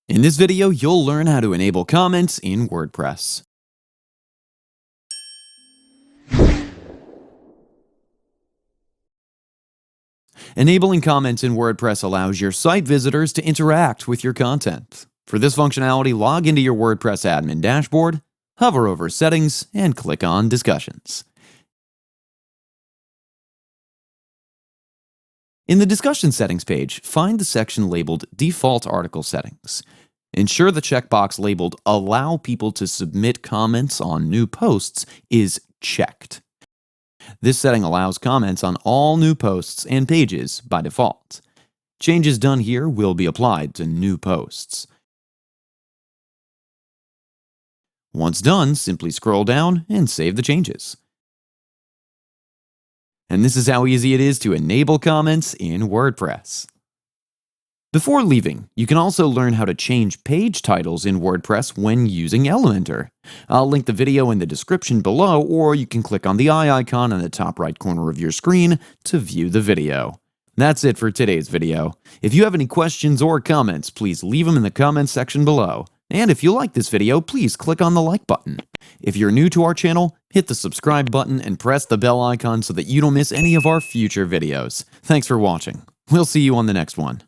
In this video, you'll learn how to enable comments in WordPress. Enabling comments in WordPress allows your site visitors to interact with your content. For this functionality, log into your WordPress admin dashboard, hover over Settings, and click on Discussions. In the Discussion Settings page, find the section labeled Default Article Settings. Ensure the checkbox labeled Allow people to submit comments on new posts is checked. This setting allows comments on all new posts and pages by default. Changes done here will be applied to new posts. Once done, simply scroll down and save the changes. And this is how easy it is to enable comments in WordPress. Before leaving, you can also learn how to change page titles in WordPress when using Elementor. I'll link the video in the description below, or you can click on the eye icon in the top right corner of your screen to view the video. That's it for today's video. If you have any questions or comments, please leave them in the comments section below. And if you like this video, please click on the like button. If you're new to our channel, hit the subscribe button and press the bell icon so that you don't miss any of our future videos. Thanks for watching. We'll see you on the next one.